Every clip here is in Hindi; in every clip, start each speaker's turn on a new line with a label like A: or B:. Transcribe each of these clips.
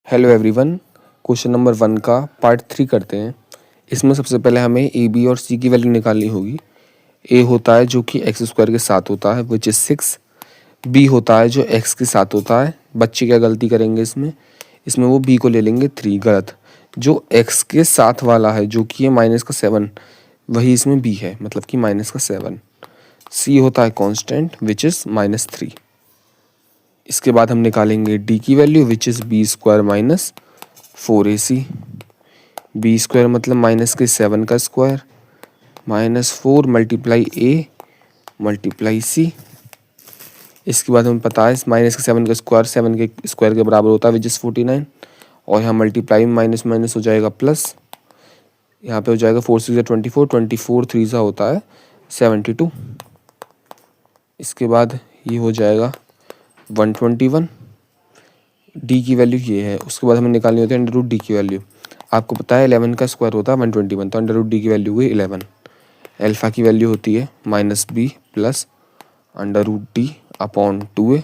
A: हेलो एवरीवन, क्वेश्चन नंबर 1 का पार्ट 3 करते हैं। इसमें सबसे पहले हमें ए बी और सी की वैल्यू निकालनी होगी। ए होता है जो कि एक्स स्क्वायर के साथ होता है विच इज़ 6। बी होता है जो एक्स के साथ होता है। बच्चे क्या गलती करेंगे इसमें वो बी को ले लेंगे 3, गलत। जो एक्स के साथ वाला है जो कि है -7, वही इसमें बी है, मतलब कि -7। सी होता है कांस्टेंट विच इज़ -3। इसके बाद हम निकालेंगे डी की value which is B square -4ac। B square मतलब -7 का square, -4 multiply A multiply C. इसके बाद हमें पता है -7 का स्क्वायर 7 के स्क्वायर के बराबर होता है विच इज़ 49। और यहाँ मल्टीप्लाई माइनस माइनस हो जाएगा प्लस, यहाँ पे हो जाएगा 4 6 24, 24 3 होता है 72। इसके बाद ये हो जाएगा 121। डी की वैल्यू ये है। उसके बाद हमें निकालनी होती है अंडर रूट डी की वैल्यू। आपको पता है 11 का स्क्वायर होता है 121, तो अंडर रूट डी की वैल्यू हुई 11। अल्फ़ा की वैल्यू होती है -b plus under root D upon 2a।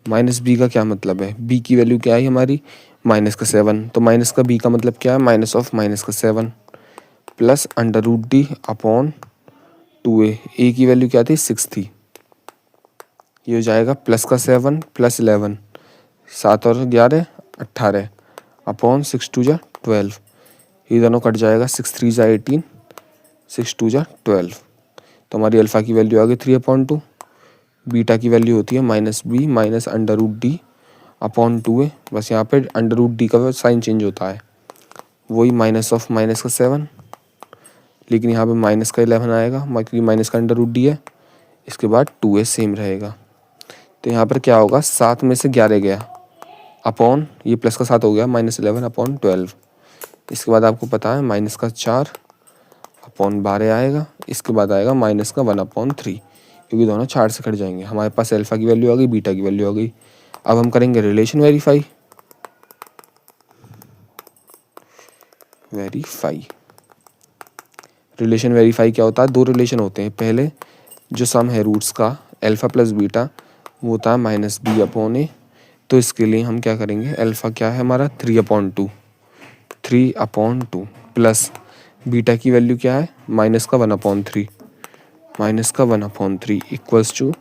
A: Minus B का क्या मतलब है, बी की वैल्यू क्या है हमारी -7, तो माइनस का बी का मतलब क्या है -7 plus under root D upon 2a। A की वैल्यू क्या थी 6 थी, ये हो जाएगा प्लस का 7 प्लस 11, 7 और 11 18 अपॉन 6 2 जा 12। ये दोनों कट जाएगा, 6 3 जा 18, 6 2 जा 12। तो हमारी अल्फ़ा की वैल्यू आ गई 3/2। बीटा की वैल्यू होती है -b minus under root D upon 2a। बस यहाँ पे अंडर रूट डी का साइन चेंज होता है, वही -7, लेकिन यहाँ पे माइनस का 11 आएगा क्योंकि माइनस का अंडर रूट डी है। इसके बाद 2a सेम रहेगा। तो यहाँ पर क्या होगा, 7 में से 11 गया अपॉन ये प्लस का 7 हो गया -11 अपॉन 12। इसके बाद आपको पता है -4 अपॉन 12 आएगा। इसके बाद आएगा -1/3, क्योंकि दोनों 4 से कट जाएंगे। हमारे पास अल्फ़ा की वैल्यू आ गई, बीटा की वैल्यू आ गई। अब हम करेंगे रिलेशन वेरीफाई। रिलेशन वेरीफाई क्या होता है, दो रिलेशन होते हैं। पहले जो सम है रूट्स का अल्फ़ा प्लस बीटा वो होता है -b अपॉन ए। तो इसके लिए हम क्या करेंगे, अल्फ़ा क्या है हमारा 3/2 प्लस बीटा की वैल्यू क्या है -1/3 equals to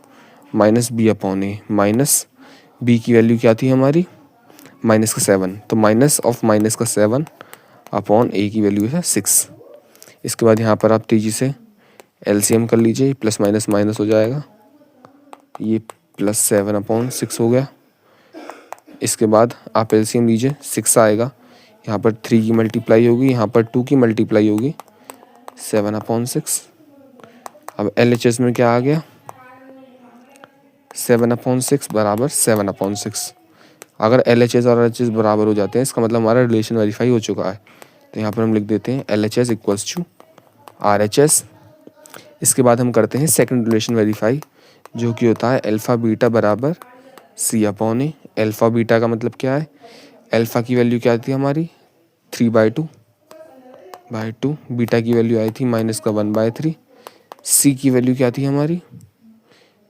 A: -b upon A. Minus B की वैल्यू क्या थी हमारी -7, तो -7 अपॉन ए की वैल्यू है 6। इसके बाद यहाँ पर आप तेज़ी से एलसीएम कर लीजिए, प्लस माइनस माइनस हो जाएगा, ये +7/6 हो गया। इसके बाद आप एलसीएम लीजिए, 6 आएगा, यहाँ पर 3 की मल्टीप्लाई होगी, यहाँ पर 2 की मल्टीप्लाई होगी, 7/6। अब LHS में क्या आ गया, 7/6 बराबर 7/6। अगर LHS और RHS बराबर हो जाते हैं इसका मतलब हमारा रिलेशन वेरीफाई हो चुका है। तो यहाँ पर हम लिख देते हैं LHS इक्वल्स टू RHS। इसके बाद हम करते हैं सेकंड रिलेशन वेरीफाई, जो कि होता है अल्फ़ा बीटा बराबर C अपॉन ए। अल्फ़ा बीटा का मतलब क्या है, अल्फ़ा की वैल्यू क्या थी हमारी 3/2, बीटा की वैल्यू आई थी -1/3। C की वैल्यू क्या थी हमारी,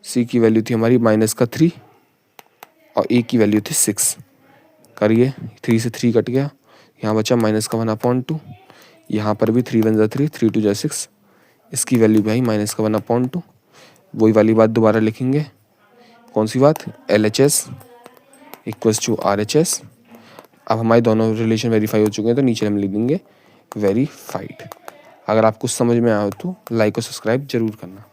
A: C की वैल्यू थी हमारी -3 और A की वैल्यू थी 6। करिए, 3 से 3 कट गया, यहाँ बचा -1/2। यहाँ पर भी 3 1 3, 3 2 6। इसकी वैल्यू भी आई -1/2। वही वाली बात दोबारा लिखेंगे, कौन सी बात, LHS इक्वल्स टू RHS। अब हमारे दोनों रिलेशन वेरीफाई हो चुके हैं, तो नीचे हम लिख देंगे वेरीफाइड। अगर आपको समझ में आया हो तो लाइक और सब्सक्राइब जरूर करना।